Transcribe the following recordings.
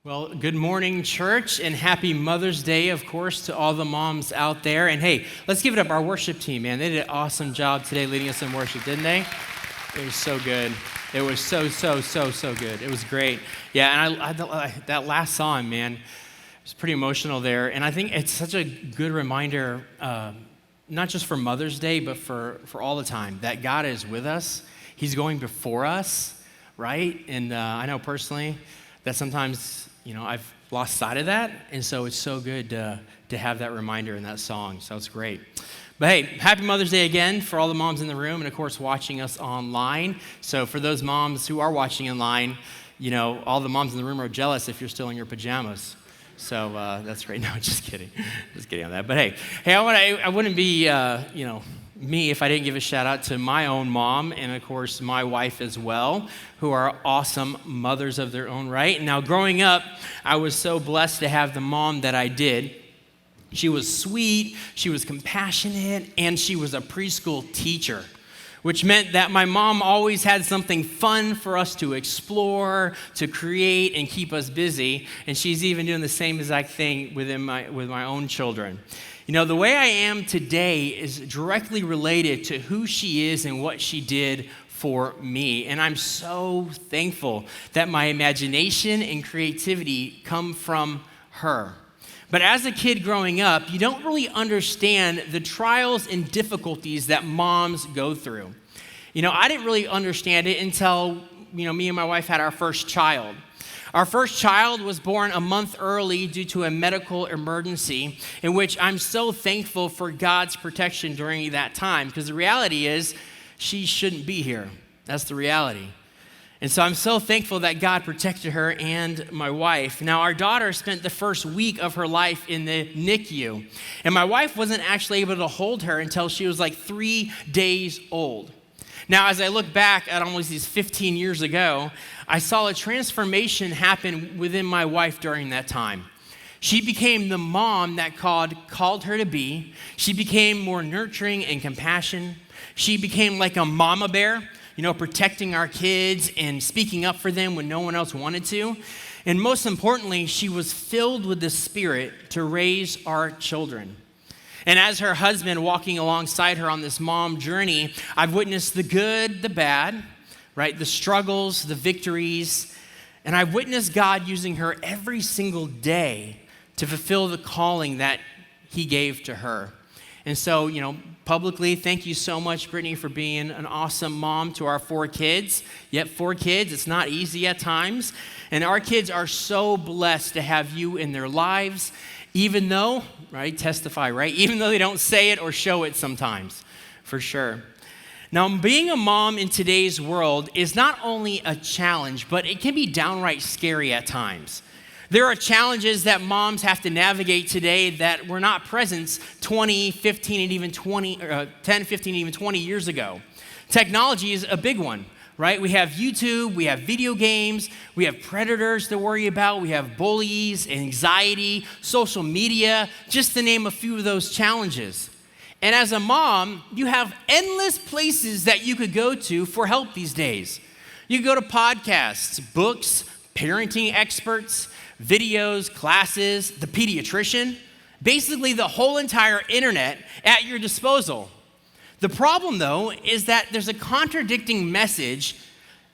Well, good morning, church, and happy Mother's Day, of course, to all the moms out there. And hey, let's give it up, our worship team, man. They did an awesome job today leading us in worship, didn't they? It was so good. It was so good. It was great. Yeah, and I that last song, man, it was pretty emotional there. And I think it's such a good reminder, not just for Mother's Day, but for all the time, that God is with us. He's going before us, right? And I know personally that sometimes, I've lost sight of that, and so it's so good to have that reminder in that song, so it's great. But hey, happy Mother's Day again for all the moms in the room and, of course, watching us online. So for those moms who are watching online, all the moms in the room are jealous if you're still in your pajamas. So that's great. No, just kidding. Just kidding on that. But hey, I wouldn't be, me if I didn't give a shout out to my own mom and, of course, my wife as well, who are awesome mothers of their own right. Now, growing up, I was so blessed to have the mom that I did. She was sweet, she was compassionate, and she was a preschool teacher, which meant that my mom always had something fun for us to explore, to create, and keep us busy. And she's even doing the same exact thing with my own children. The way I am today is directly related to who she is and what she did for me. And I'm so thankful that my imagination and creativity come from her. But as a kid growing up, you don't really understand the trials and difficulties that moms go through. I didn't really understand it until, me and my wife had our first child. Our first child was born a month early due to a medical emergency, in which I'm so thankful for God's protection during that time, because the reality is she shouldn't be here. That's the reality. And so I'm so thankful that God protected her and my wife. Now, our daughter spent the first week of her life in the NICU, and my wife wasn't actually able to hold her until she was like 3 days old. Now, as I look back at almost these 15 years ago, I saw a transformation happen within my wife during that time. She became the mom that God called her to be. She became more nurturing and compassionate. She became like a mama bear, protecting our kids and speaking up for them when no one else wanted to. And most importantly, she was filled with the Spirit to raise our children. And as her husband walking alongside her on this mom journey, I've witnessed the good, the bad, right? The struggles, the victories. And I've witnessed God using her every single day to fulfill the calling that he gave to her. And so, publicly, thank you so much, Brittany, for being an awesome mom to our 4 kids. Yep, 4 kids. It's not easy at times. And our kids are so blessed to have you in their lives, even though, right, testify, right? Even though they don't say it or show it sometimes, for sure. Now, being a mom in today's world is not only a challenge, but it can be downright scary at times. There are challenges that moms have to navigate today that were not present 10, 15, and even 20 years ago. Technology is a big one, right? We have YouTube, we have video games, we have predators to worry about, we have bullies, anxiety, social media, just to name a few of those challenges. And as a mom, you have endless places that you could go to for help these days. You could go to podcasts, books, parenting experts, videos, classes, the pediatrician, basically the whole entire internet at your disposal. The problem, though, is that there's a contradicting message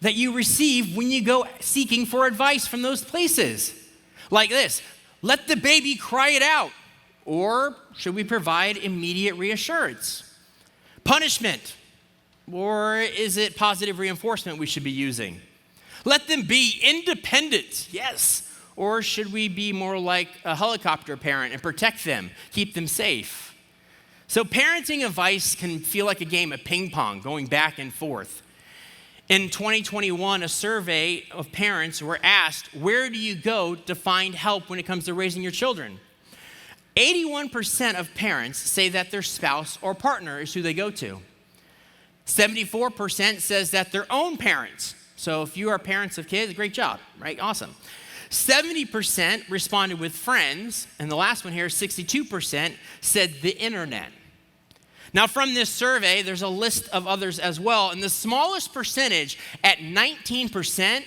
that you receive when you go seeking for advice from those places. Like this: let the baby cry it out, or should we provide immediate reassurance? Punishment, or is it positive reinforcement we should be using? Let them be independent, yes, or should we be more like a helicopter parent and protect them, keep them safe? So parenting advice can feel like a game of ping pong, going back and forth. In 2021, a survey of parents were asked, where do you go to find help when it comes to raising your children? 81% of parents say that their spouse or partner is who they go to. 74% says that their own parents. So if you are parents of kids, great job, right? Awesome. 70% responded with friends, and the last one here, 62%, said the internet. Now, from this survey, there's a list of others as well, and the smallest percentage at 19%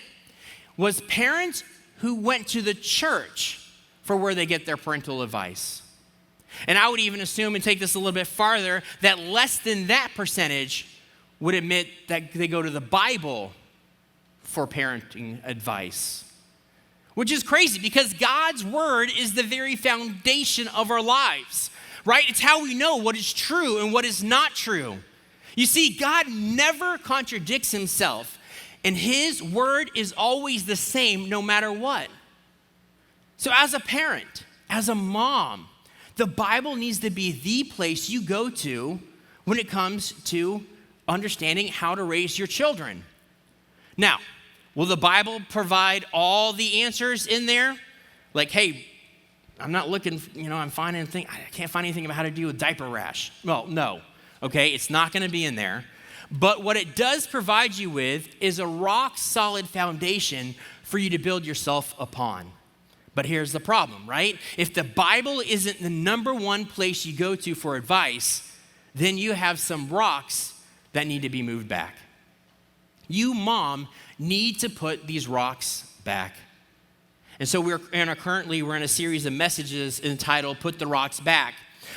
was parents who went to the church for where they get their parental advice. And I would even assume, and take this a little bit farther, that less than that percentage would admit that they go to the Bible for parenting advice. Which is crazy because God's word is the very foundation of our lives, right? It's how we know what is true and what is not true. You see, God never contradicts himself, and his word is always the same no matter what. So as a parent, as a mom, the Bible needs to be the place you go to when it comes to understanding how to raise your children. Now, will the Bible provide all the answers in there? Like, hey, I'm not looking, I can't find anything about how to deal with diaper rash. Well, no, okay, it's not gonna be in there. But what it does provide you with is a rock solid foundation for you to build yourself upon. But here's the problem, right? If the Bible isn't the number one place you go to for advice, then you have some rocks that need to be moved back. You, mom, need to put these rocks back. And so we're in a series of messages entitled Put the Rocks Back.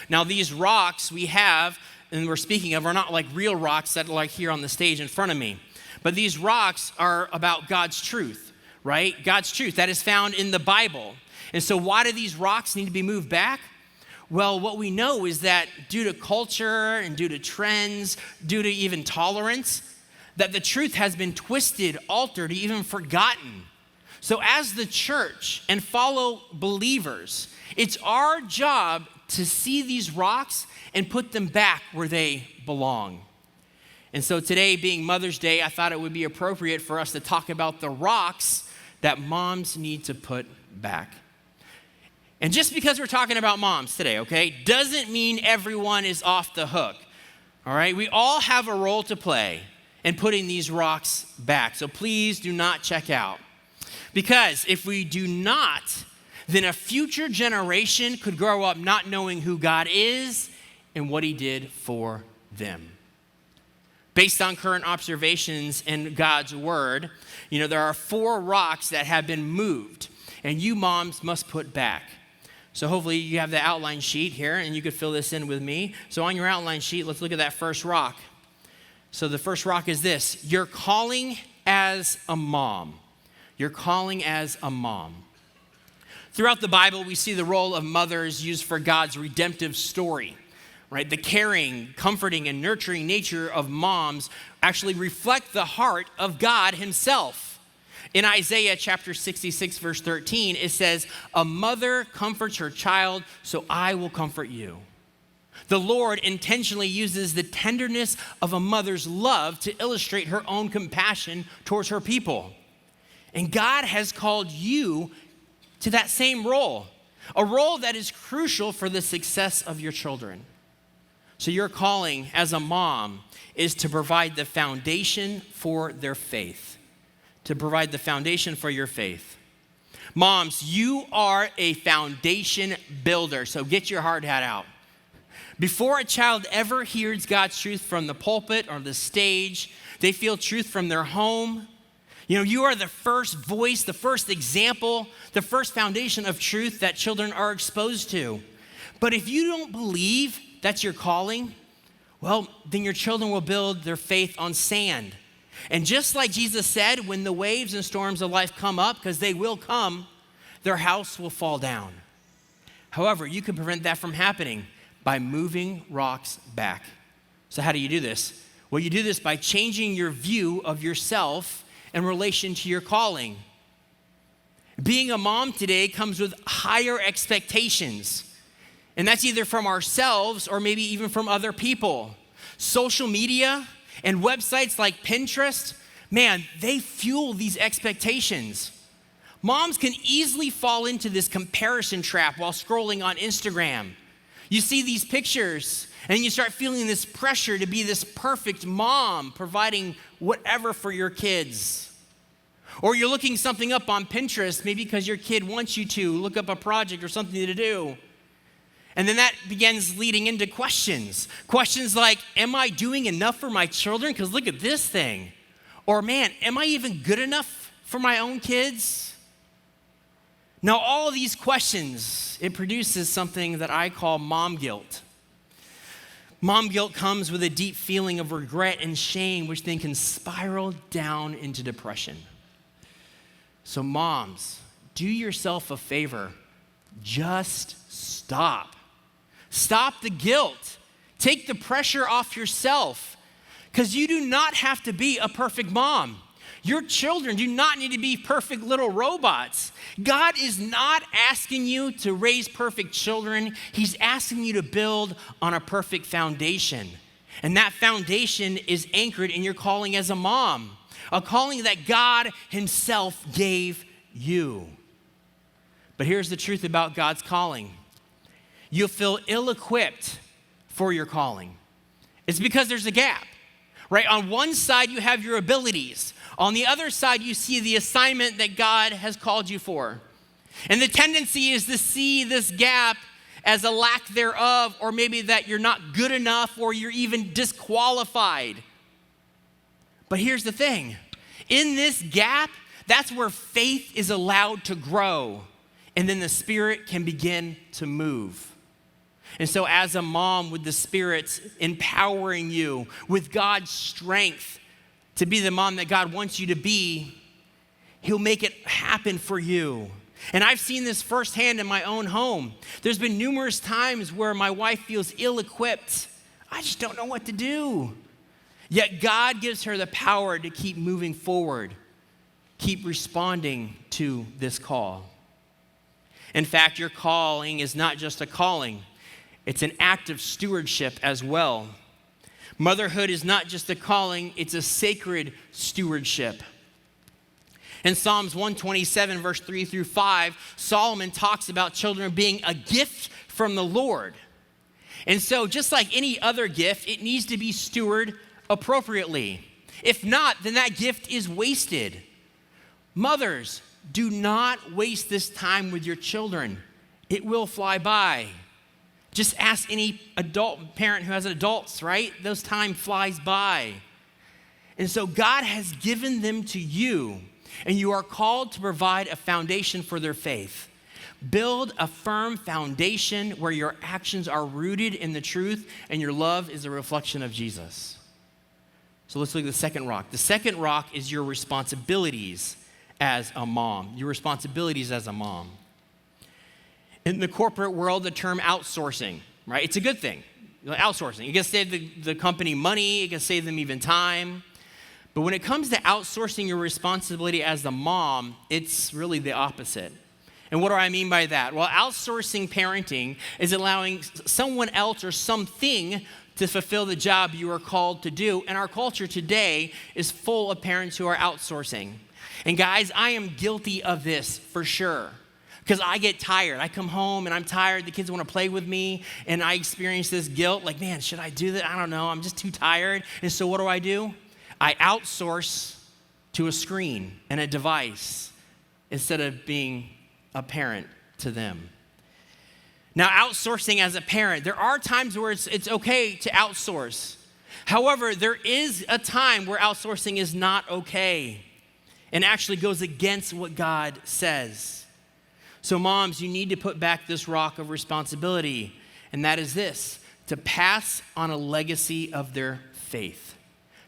Now these rocks we have, and we're speaking of, are not like real rocks that are like here on the stage in front of me. But these rocks are about God's truth, right? God's truth that is found in the Bible. And so why do these rocks need to be moved back? Well, what we know is that due to culture and due to trends, due to even tolerance, that the truth has been twisted, altered, even forgotten. So as the church and follow believers, it's our job to see these rocks and put them back where they belong. And so today, being Mother's Day, I thought it would be appropriate for us to talk about the rocks that moms need to put back. And just because we're talking about moms today, okay, doesn't mean everyone is off the hook. All right, we all have a role to play in putting these rocks back. So please do not check out. Because if we do not, then a future generation could grow up not knowing who God is and what he did for them. Based on current observations in God's word, there are 4 rocks that have been moved and you moms must put back. So hopefully you have the outline sheet here and you could fill this in with me. So on your outline sheet, let's look at that first rock. So the first rock is this: your calling as a mom. Your calling as a mom. Throughout the Bible, we see the role of mothers used for God's redemptive story, right? The caring, comforting, and nurturing nature of moms actually reflect the heart of God himself. In Isaiah chapter 66, verse 13, it says, "A mother comforts her child, so I will comfort you." The Lord intentionally uses the tenderness of a mother's love to illustrate her own compassion towards her people. And God has called you to that same role, a role that is crucial for the success of your children. So your calling as a mom is to provide the foundation for their faith, to provide the foundation for your faith. Moms, you are a foundation builder, so get your hard hat out. Before a child ever hears God's truth from the pulpit or the stage, they feel truth from their home. You are the first voice, the first example, the first foundation of truth that children are exposed to. But if you don't believe that's your calling, well, then your children will build their faith on sand. And just like Jesus said, when the waves and storms of life come up, because they will come, their house will fall down. However, you can prevent that from happening by moving rocks back. So how do you do this? Well, you do this by changing your view of yourself in relation to your calling. Being a mom today comes with higher expectations. And that's either from ourselves or maybe even from other people. Social media and websites like Pinterest, man, they fuel these expectations. Moms can easily fall into this comparison trap while scrolling on Instagram. You see these pictures and you start feeling this pressure to be this perfect mom, providing whatever for your kids. Or you're looking something up on Pinterest, maybe because your kid wants you to look up a project or something to do. And then that begins leading into questions. Questions like, am I doing enough for my children? Because look at this thing. Or man, am I even good enough for my own kids? Now, all these questions, it produces something that I call mom guilt. Mom guilt comes with a deep feeling of regret and shame, which then can spiral down into depression. So moms, do yourself a favor. Just stop. Stop the guilt. Take the pressure off yourself, because you do not have to be a perfect mom. Your children do not need to be perfect little robots. God is not asking you to raise perfect children. He's asking you to build on a perfect foundation. And that foundation is anchored in your calling as a mom, a calling that God himself gave you. But here's the truth about God's calling. You'll feel ill-equipped for your calling. It's because there's a gap, right? On one side, you have your abilities. On the other side, you see the assignment that God has called you for. And the tendency is to see this gap as a lack thereof, or maybe that you're not good enough, or you're even disqualified. But here's the thing. In this gap, that's where faith is allowed to grow, and then the Spirit can begin to move. And so as a mom, with the Spirit empowering you, with God's strength to be the mom that God wants you to be, he'll make it happen for you. And I've seen this firsthand in my own home. There's been numerous times where my wife feels ill-equipped. I just don't know what to do. Yet God gives her the power to keep moving forward, keep responding to this call. In fact, your calling is not just a calling. It's an act of stewardship as well. Motherhood is not just a calling, it's a sacred stewardship. In Psalms 127, verse 3 through 5, Solomon talks about children being a gift from the Lord. And so just like any other gift, it needs to be stewarded appropriately. If not, then that gift is wasted. Mothers, do not waste this time with your children. It will fly by. Just ask any adult parent who has adults, right? Those time flies by. And so God has given them to you, and you are called to provide a foundation for their faith. Build a firm foundation where your actions are rooted in the truth and your love is a reflection of Jesus. So let's look at the second rock. The second rock is your responsibilities as a mom. Your responsibilities as a mom. In the corporate world, the term outsourcing, right? It's a good thing. Outsourcing. You can save the company money. You can save them even time. But when it comes to outsourcing your responsibility as a mom, it's really the opposite. And what do I mean by that? Well, outsourcing parenting is allowing someone else or something to fulfill the job you are called to do. And our culture today is full of parents who are outsourcing. And guys, I am guilty of this for sure. Because I get tired. I come home and I'm tired. The kids want to play with me. And I experience this guilt. Like, man, should I do that? I don't know. I'm just too tired. And so what do? I outsource to a screen and a device instead of being a parent to them. Now, outsourcing as a parent, there are times where it's okay to outsource. However, there is a time where outsourcing is not okay and actually goes against what God says. So moms, you need to put back this rock of responsibility, and that is this, to pass on a legacy of their faith.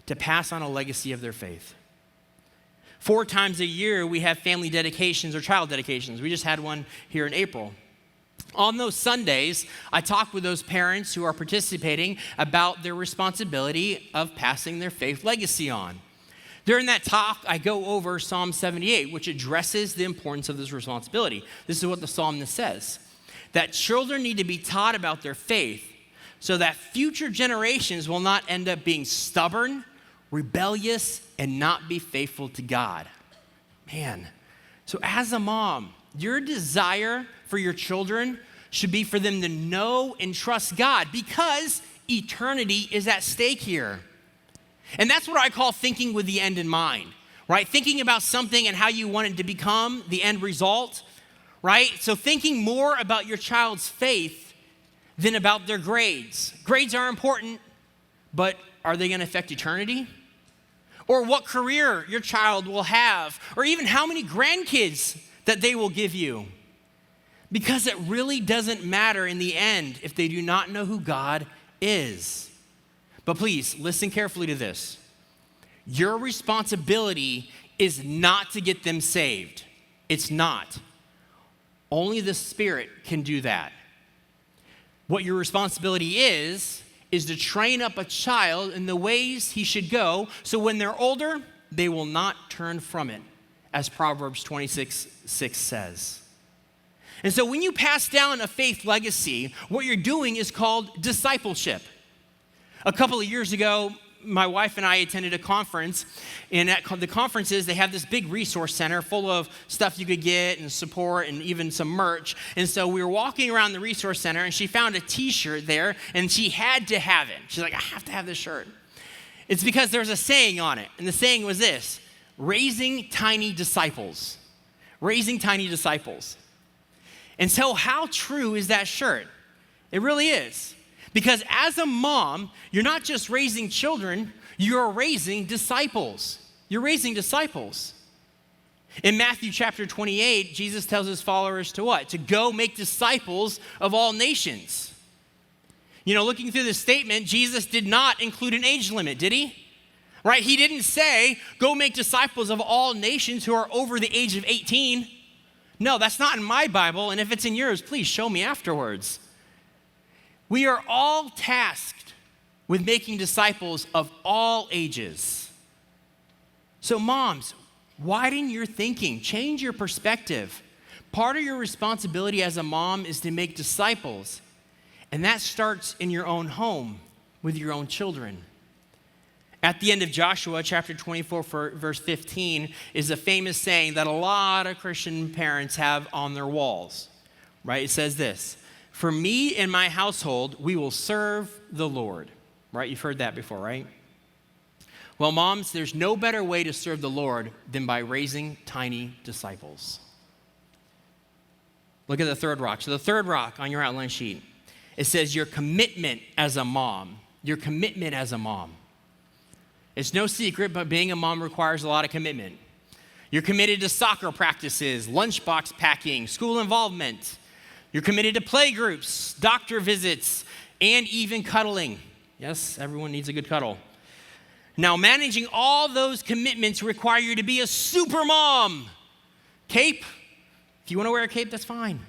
To pass on a legacy of their faith. 4 times a year, we have family dedications or child dedications. We just had one here in April. On those Sundays, I talk with those parents who are participating about their responsibility of passing their faith legacy on. During that talk, I go over Psalm 78, which addresses the importance of this responsibility. This is what the psalmist says, that children need to be taught about their faith so that future generations will not end up being stubborn, rebellious, and not be faithful to God. Man, so as a mom, your desire for your children should be for them to know and trust God because eternity is at stake here. And that's what I call thinking with the end in mind, right? Thinking about something and how you want it to become the end result, right? So thinking more about your child's faith than about their grades. Grades are important, but are they going to affect eternity? Or what career your child will have, or even how many grandkids that they will give you. Because it really doesn't matter in the end if they do not know who God is. But please, listen carefully to this. Your responsibility is not to get them saved. It's not. Only the Spirit can do that. What your responsibility is to train up a child in the ways he should go, so when they're older, they will not turn from it, as Proverbs 26:6 says. And so when you pass down a faith legacy, what you're doing is called discipleship. A couple of years ago, my wife and I attended a conference, and at the conferences, they have this big resource center full of stuff you could get and support and even some merch. And so we were walking around the resource center, and she found a t-shirt there, and she had to have it. She's like, I have to have this shirt. It's because there's a saying on it, and the saying was this: raising tiny disciples. Raising tiny disciples. And so how true is that shirt? It really is. Because as a mom, you're not just raising children, you're raising disciples. You're raising disciples. In Matthew chapter 28, Jesus tells his followers to what? To go make disciples of all nations. You know, looking through this statement, Jesus did not include an age limit, did he? Right? He didn't say, go make disciples of all nations who are over the age of 18. No, that's not in my Bible, and if it's in yours, please show me afterwards. We are all tasked with making disciples of all ages. So moms, widen your thinking, change your perspective. Part of your responsibility as a mom is to make disciples, and that starts in your own home with your own children. At the end of Joshua chapter 24, verse 15, is a famous saying that a lot of Christian parents have on their walls, right? It says this: for me and my household, we will serve the Lord. Right? You've heard that before, right? Well, moms, there's no better way to serve the Lord than by raising tiny disciples. Look at the third rock. So the third rock on your outline sheet, it says your commitment as a mom. Your commitment as a mom. It's no secret, but being a mom requires a lot of commitment. You're committed to soccer practices, lunchbox packing, school involvement. You're committed to play groups, doctor visits, and even cuddling. Yes, everyone needs a good cuddle. Now, managing all those commitments require you to be a super mom. Cape, if you want to wear a cape, that's fine.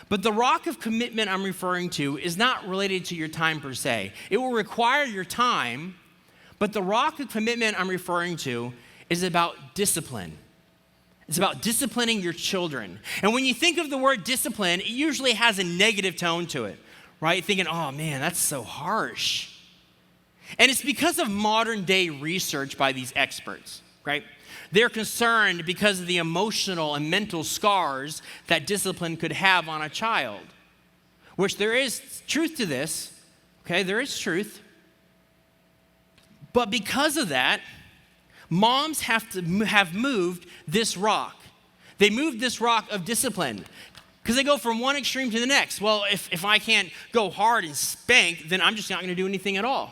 But the rock of commitment I'm referring to is not related to your time per se. It will require your time, but the rock of commitment I'm referring to is about discipline. It's about disciplining your children. And when you think of the word discipline, it usually has a negative tone to it, right? Thinking, oh man, that's so harsh. And it's because of modern day research by these experts, right? They're concerned because of the emotional and mental scars that discipline could have on a child, which there is truth to this, okay? There is truth. But because of that, moms have moved this rock. They moved this rock of discipline because they go from one extreme to the next. Well, if I can't go hard and spank, then I'm just not going to do anything at all.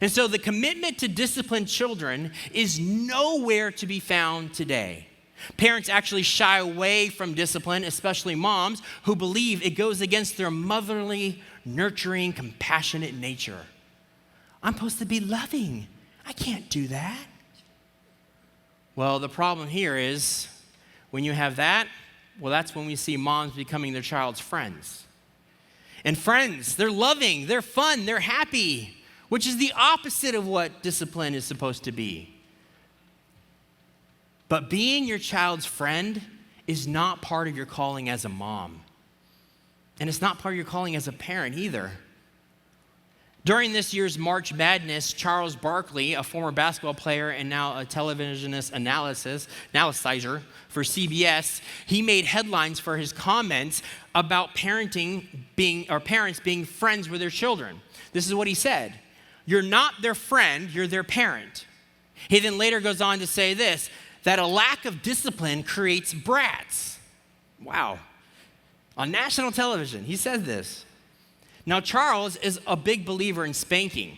And so the commitment to discipline children is nowhere to be found today. Parents actually shy away from discipline, especially moms who believe it goes against their motherly, nurturing, compassionate nature. I'm supposed to be loving. I can't do that. Well, the problem here is when you have that, well, that's when we see moms becoming their child's friends. And friends, they're loving, they're fun, they're happy, which is the opposite of what discipline is supposed to be. But being your child's friend is not part of your calling as a mom. And it's not part of your calling as a parent either. During this year's March Madness, Charles Barkley, a former basketball player and now a televisionist analyzer for CBS, he made headlines for his comments about parents being friends with their children. This is what he said: "You're not their friend, you're their parent." He then later goes on to say this, that a lack of discipline creates brats. Wow. On national television, he said this. Now, Charles is a big believer in spanking.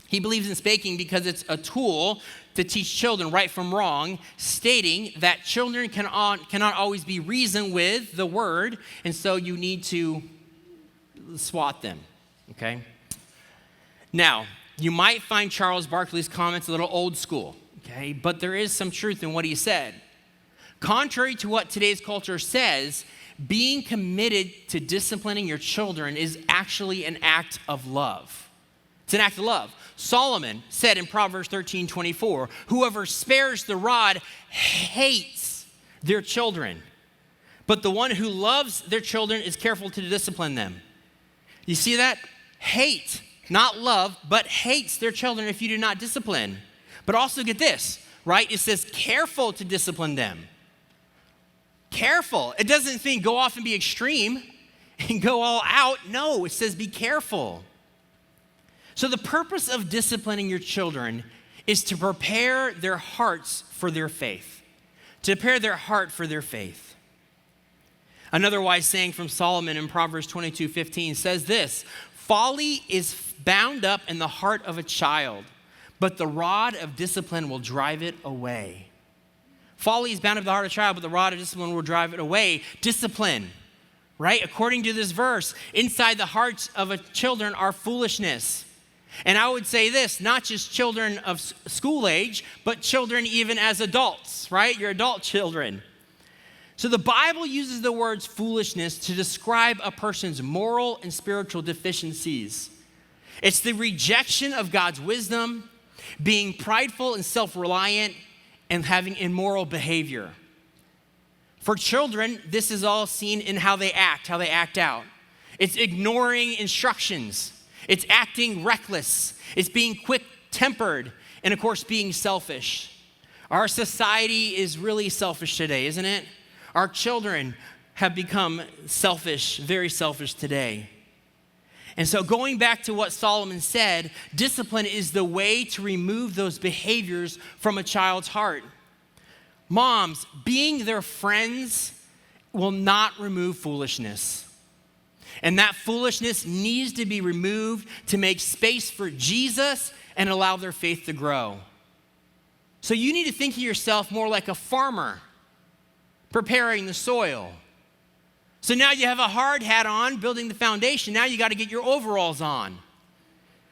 He believes in spanking because it's a tool to teach children right from wrong, stating that children cannot always be reasoned with the word, and so you need to swat them, okay? Now, you might find Charles Barkley's comments a little old school, okay? But there is some truth in what he said. Contrary to what today's culture says, being committed to disciplining your children is actually an act of love. It's an act of love. Solomon said in Proverbs 13:24, whoever spares the rod hates their children, but the one who loves their children is careful to discipline them. You see that? Hate, not love, but hates their children if you do not discipline. But also get this, right? It says careful to discipline them. Careful. It doesn't mean go off and be extreme and go all out. No, it says be careful. So the purpose of disciplining your children is to prepare their hearts for their faith. To prepare their heart for their faith. Another wise saying from Solomon in Proverbs 22:15 says this, folly is bound up in the heart of a child, but the rod of discipline will drive it away. Folly is bound up in the heart of a child, but the rod of discipline will drive it away. Discipline, right? According to this verse, inside the hearts of a children are foolishness. And I would say this, not just children of school age, but children even as adults, right? Your adult children. So the Bible uses the words foolishness to describe a person's moral and spiritual deficiencies. It's the rejection of God's wisdom, being prideful and self-reliant, and having immoral behavior. For children, this is all seen in how they act out. It's ignoring instructions. It's acting reckless. It's being quick-tempered, and of course, being selfish. Our society is really selfish today, isn't it? Our children have become selfish, very selfish today. And so going back to what Solomon said, discipline is the way to remove those behaviors from a child's heart. Moms, being their friends will not remove foolishness. And that foolishness needs to be removed to make space for Jesus and allow their faith to grow. So you need to think of yourself more like a farmer preparing the soil. So now you have a hard hat on, building the foundation. Now you got to get your overalls on.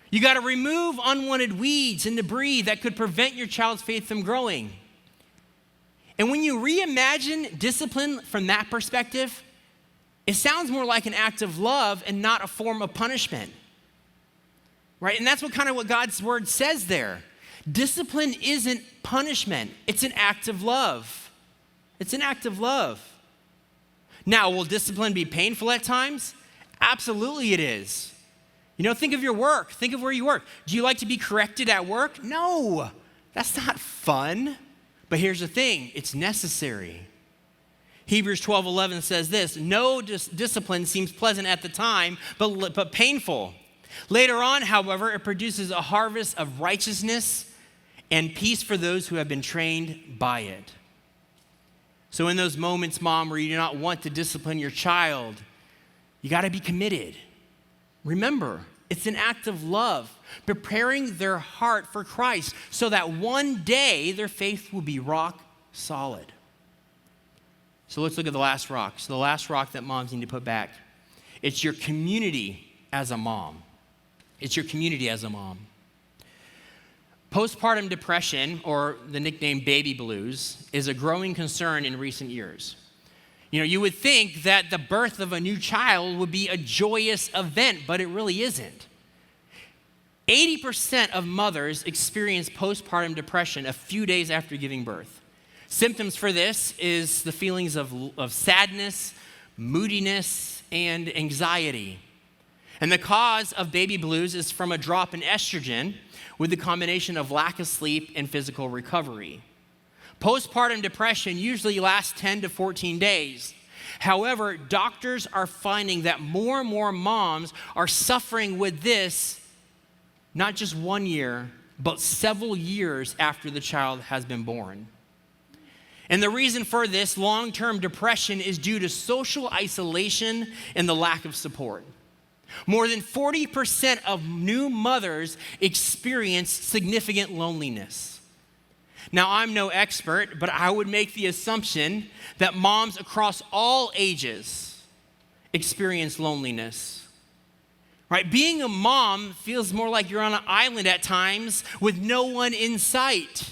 You got to remove unwanted weeds and debris that could prevent your child's faith from growing. And when you reimagine discipline from that perspective, it sounds more like an act of love and not a form of punishment, right? And that's what God's word says there. Discipline isn't punishment. It's an act of love. It's an act of love. Now, will discipline be painful at times? Absolutely it is. Think of your work. Think of where you work. Do you like to be corrected at work? No, that's not fun. But here's the thing, it's necessary. Hebrews 12:11 says this, no discipline seems pleasant at the time, but painful. Later on, however, it produces a harvest of righteousness and peace for those who have been trained by it. So in those moments, Mom, where you do not want to discipline your child, you got to be committed. Remember, it's an act of love, preparing their heart for Christ so that one day their faith will be rock solid. So let's look at the last rock. So the last rock that moms need to put back, it's your community as a mom. It's your community as a mom. Postpartum depression, or the nickname baby blues, is a growing concern in recent years. You would think that the birth of a new child would be a joyous event, but it really isn't. 80% of mothers experience postpartum depression a few days after giving birth. Symptoms for this is the feelings of sadness, moodiness, and anxiety. And the cause of baby blues is from a drop in estrogen with the combination of lack of sleep and physical recovery. Postpartum depression usually lasts 10 to 14 days. However, doctors are finding that more and more moms are suffering with this not just 1 year, but several years after the child has been born. And the reason for this long-term depression is due to social isolation and the lack of support. More than 40% of new mothers experience significant loneliness. Now, I'm no expert, but I would make the assumption that moms across all ages experience loneliness. Right? Being a mom feels more like you're on an island at times with no one in sight.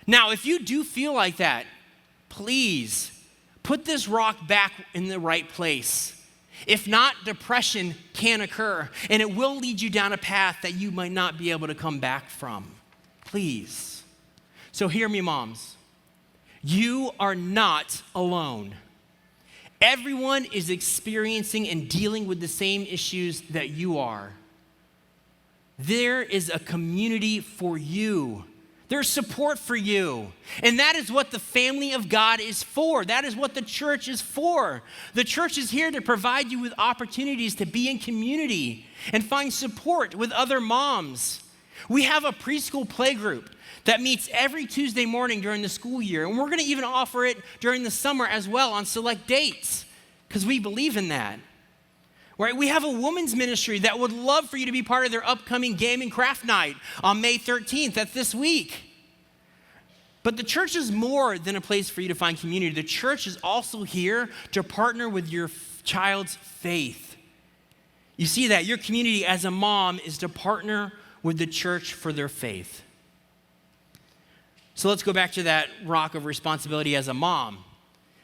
Now, if you do feel like that, please put this rock back in the right place. If not, depression can occur, and it will lead you down a path that you might not be able to come back from. Please. So hear me, moms. You are not alone. Everyone is experiencing and dealing with the same issues that you are. There is a community for you. There's support for you. And that is what the family of God is for. That is what the church is for. The church is here to provide you with opportunities to be in community and find support with other moms. We have a preschool playgroup that meets every Tuesday morning during the school year. And we're going to even offer it during the summer as well on select dates because we believe in that. Right? We have a women's ministry that would love for you to be part of their upcoming game and craft night on May 13th. That's this week. But the church is more than a place for you to find community. The church is also here to partner with your child's faith. You see that your community as a mom is to partner with the church for their faith. So let's go back to that rock of responsibility as a mom,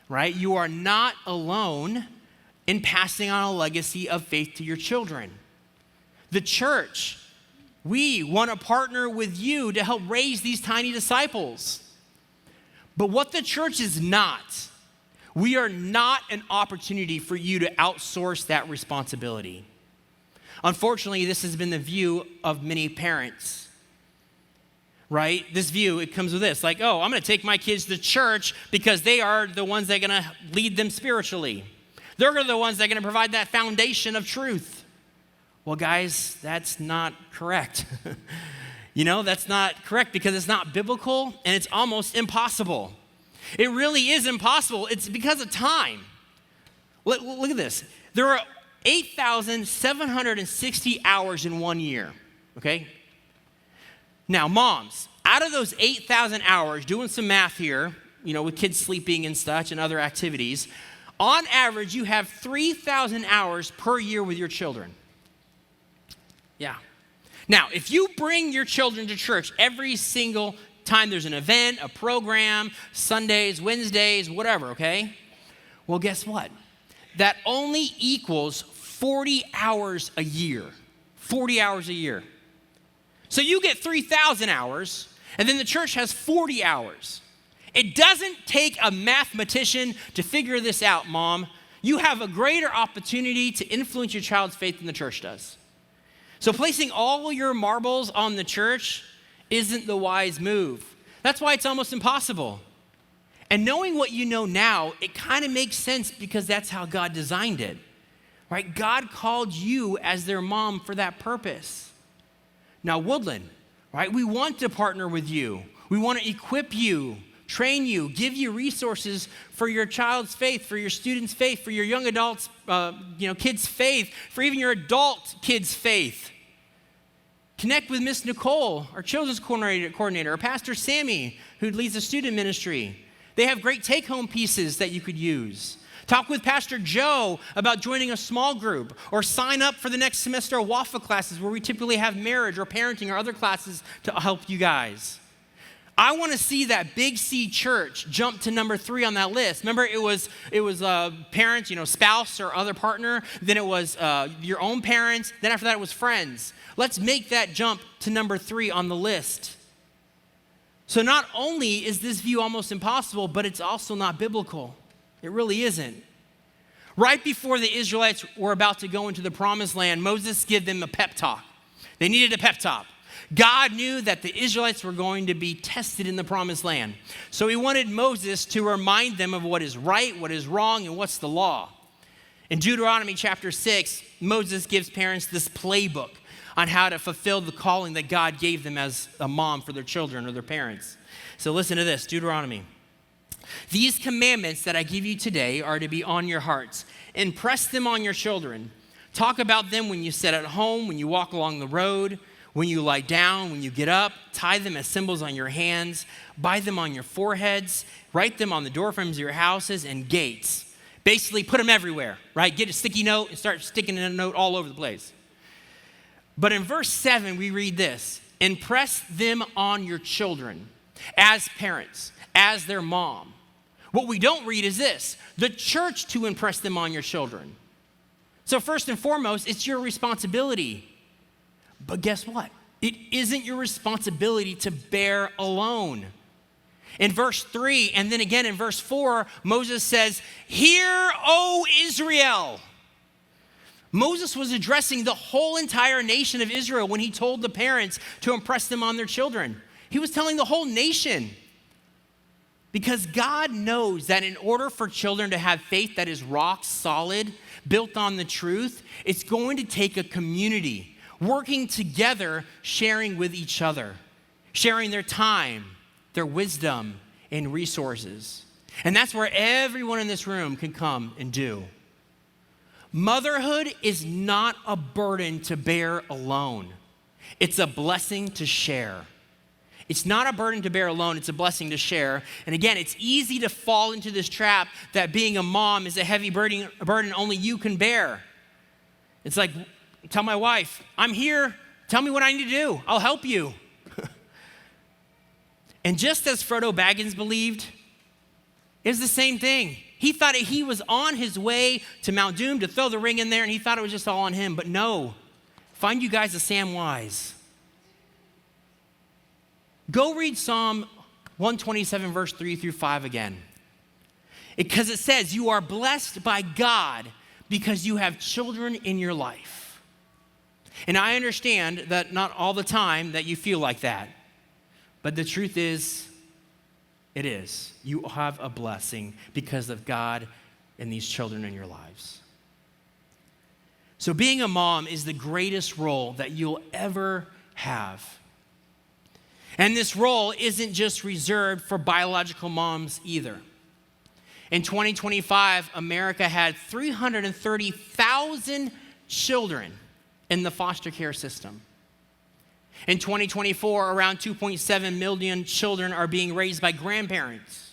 right? You are not alone in passing on a legacy of faith to your children. The church, we want to partner with you to help raise these tiny disciples. But what the church is not, we are not an opportunity for you to outsource that responsibility. Unfortunately, this has been the view of many parents, right? This view, it comes with this, like, oh, I'm going to take my kids to church because they are the ones that are going to lead them spiritually. They're the ones that are going to provide that foundation of truth. Well, guys, that's not correct. That's not correct because it's not biblical and it's almost impossible. It really is impossible. It's because of time. Look at this. There are 8,760 hours in 1 year, okay? Now, moms, out of those 8,000 hours, doing some math here, with kids sleeping and such and other activities, on average, you have 3,000 hours per year with your children. Yeah. Now, if you bring your children to church every single time there's an event, a program, Sundays, Wednesdays, whatever, okay? Well, guess what? That only equals 40 hours a year. 40 hours a year. So you get 3,000 hours, and then the church has 40 hours. It doesn't take a mathematician to figure this out, Mom. You have a greater opportunity to influence your child's faith than the church does. So placing all your marbles on the church isn't the wise move. That's why it's almost impossible. And knowing what you know now, it kind of makes sense because that's how God designed it, right? God called you as their mom for that purpose. Now, Woodland, right? We want to partner with you. We want to equip you, train you, give you resources for your child's faith, for your students' faith, for your young adults, kids' faith, for even your adult kids' faith. Connect with Miss Nicole, our children's coordinator, or Pastor Sammy, who leads the student ministry. They have great take-home pieces that you could use. Talk with Pastor Joe about joining a small group, or sign up for the next semester of WAFA classes where we typically have marriage or parenting or other classes to help you guys. I want to see that Big C church jump to number 3 on that list. Remember, it was parents, spouse or other partner. Then it was your own parents. Then after that, it was friends. Let's make that jump to number 3 on the list. So not only is this view almost impossible, but it's also not biblical. It really isn't. Right before the Israelites were about to go into the promised land, Moses gave them a pep talk. They needed a pep talk. God knew that the Israelites were going to be tested in the promised land. So he wanted Moses to remind them of what is right, what is wrong, and what's the law. In Deuteronomy chapter 6, Moses gives parents this playbook on how to fulfill the calling that God gave them as a mom for their children or their parents. So listen to this, Deuteronomy. These commandments that I give you today are to be on your hearts. Impress them on your children. Talk about them when you sit at home, when you walk along the road, When you lie down, when you get up, tie them as symbols on your hands, bind them on your foreheads, write them on the doorframes of your houses and gates. Basically, put them everywhere, right? Get a sticky note and start sticking a note all over the place. But in verse 7, we read this: impress them on your children as parents, as their mom. What we don't read is this: the church to impress them on your children. So first and foremost, it's your responsibility. But guess what? It isn't your responsibility to bear alone. In verse 3, and then again in verse 4, Moses says, "Hear, O Israel." Moses was addressing the whole entire nation of Israel when he told the parents to impress them on their children. He was telling the whole nation. Because God knows that in order for children to have faith that is rock solid, built on the truth, it's going to take a community working together, sharing with each other, sharing their time, their wisdom, and resources. And that's where everyone in this room can come and do. Motherhood is not a burden to bear alone. It's a blessing to share. It's not a burden to bear alone, it's a blessing to share. And again, it's easy to fall into this trap that being a mom is a heavy burden only you can bear. It's like, tell my wife, I'm here, tell me what I need to do, I'll help you. And just as Frodo Baggins believed, it's the same thing. He thought he was on his way to Mount Doom to throw the ring in there, and he thought it was just all on him. But no, find you guys a Samwise. Go read Psalm 127, verse 3 through 5 again. Because it says, you are blessed by God because you have children in your life. And I understand that not all the time that you feel like that. But the truth is, it is. You have a blessing because of God and these children in your lives. So being a mom is the greatest role that you'll ever have. And this role isn't just reserved for biological moms either. In 2025, America had 330,000 children in the foster care system. In 2024, around 2.7 million children are being raised by grandparents.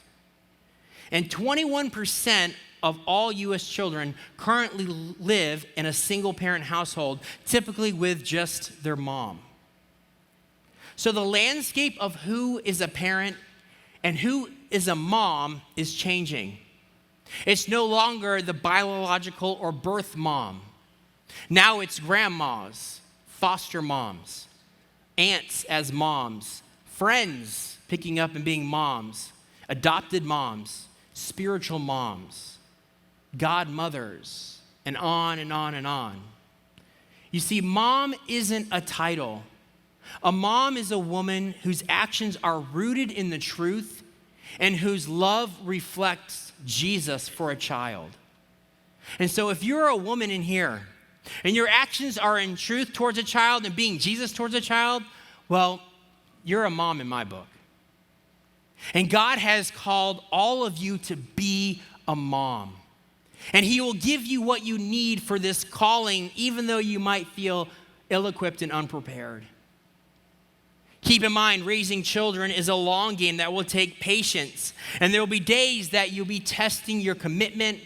And 21% of all U.S. children currently live in a single-parent household, typically with just their mom. So the landscape of who is a parent and who is a mom is changing. It's no longer the biological or birth mom. Now it's grandmas, foster moms, aunts as moms, friends picking up and being moms, adopted moms, spiritual moms, godmothers, and on and on and on. You see, mom isn't a title. A mom is a woman whose actions are rooted in the truth and whose love reflects Jesus for a child. And so if you're a woman in here and your actions are in truth towards a child and being Jesus towards a child, well, you're a mom in my book. And God has called all of you to be a mom. And He will give you what you need for this calling, even though you might feel ill-equipped and unprepared. Keep in mind, raising children is a long game that will take patience. And there will be days that you'll be testing your commitment,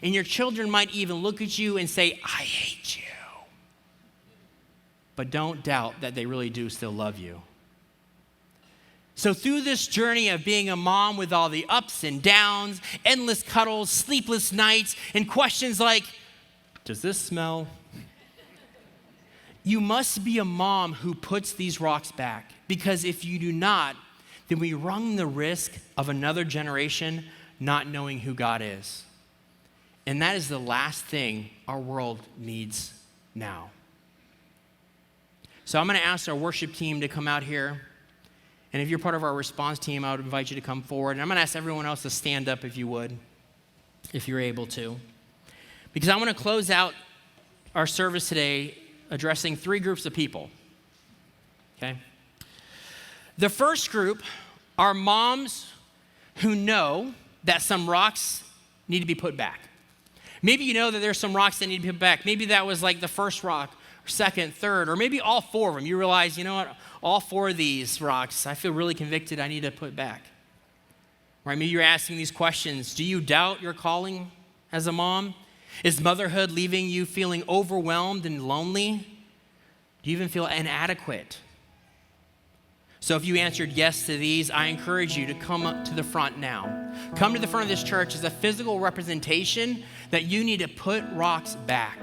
and your children might even look at you and say, I hate you. But don't doubt that they really do still love you. So through this journey of being a mom with all the ups and downs, endless cuddles, sleepless nights, and questions like, does this smell? You must be a mom who puts these rocks back. Because if you do not, then we run the risk of another generation not knowing who God is. And that is the last thing our world needs now. So I'm going to ask our worship team to come out here. And if you're part of our response team, I would invite you to come forward. And I'm going to ask everyone else to stand up if you would, if you're able to. Because I want to close out our service today addressing three groups of people. Okay? The first group are moms who know that some rocks need to be put back. Maybe you know that there's some rocks that need to be put back. Maybe that was like the first rock second, third, or maybe all four of them. You realize, you know what, all four of these rocks, I feel really convicted I need to put back. Right? Maybe you're asking these questions. Do you doubt your calling as a mom? Is motherhood leaving you feeling overwhelmed and lonely? Do you even feel inadequate? So if you answered yes to these, I encourage you to come up to the front now. Come to the front of this church as a physical representation that you need to put rocks back.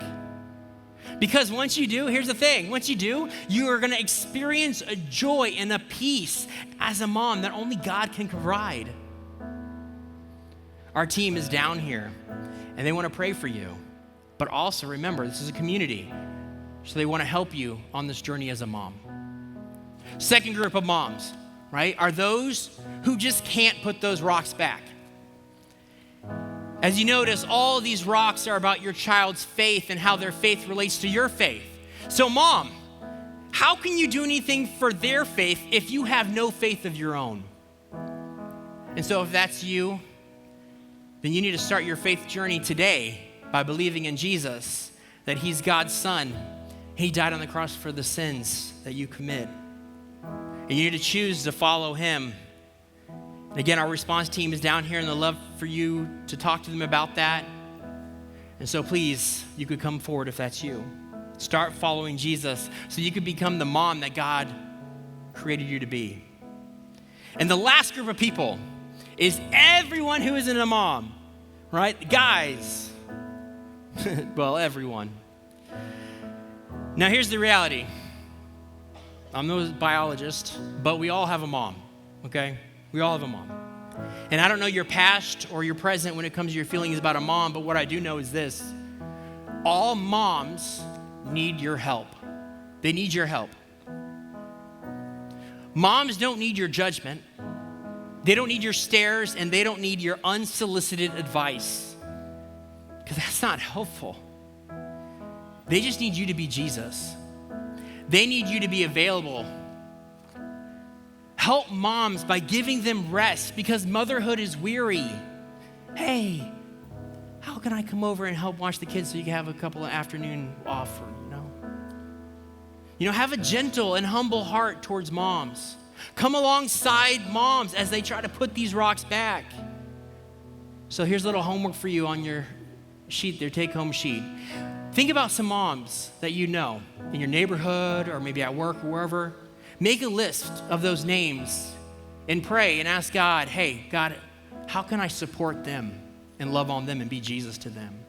Because once you do, here's the thing. Once you do, you are going to experience a joy and a peace as a mom that only God can provide. Our team is down here, and they want to pray for you. But also remember, this is a community, so they want to help you on this journey as a mom. Second group of moms, right, are those who just can't put those rocks back. As you notice, all of these rocks are about your child's faith and how their faith relates to your faith. So mom, how can you do anything for their faith if you have no faith of your own? And so if that's you, then you need to start your faith journey today by believing in Jesus, that he's God's son. He died on the cross for the sins that you commit. And you need to choose to follow him. And again, our response team is down here, and they'd love for you to talk to them about that. And so please, you could come forward if that's you. Start following Jesus so you could become the mom that God created you to be. And the last group of people is everyone who isn't a mom, right? Guys. Well, everyone. Now here's the reality. I'm no biologist, but we all have a mom, okay? We all have a mom. And I don't know your past or your present when it comes to your feelings about a mom, but what I do know is this. All moms need your help. They need your help. Moms don't need your judgment. They don't need your stares, and they don't need your unsolicited advice, because that's not helpful. They just need you to be Jesus. They need you to be available. Help moms by giving them rest, because motherhood is weary. Hey, how can I come over and help watch the kids so you can have a couple of afternoon off? Have a gentle and humble heart towards moms. Come alongside moms as they try to put these rocks back. So here's a little homework for you on your sheet, their take-home sheet. Think about some moms that you know in your neighborhood or maybe at work or wherever. Make a list of those names and pray and ask God, hey, God, how can I support them and love on them and be Jesus to them?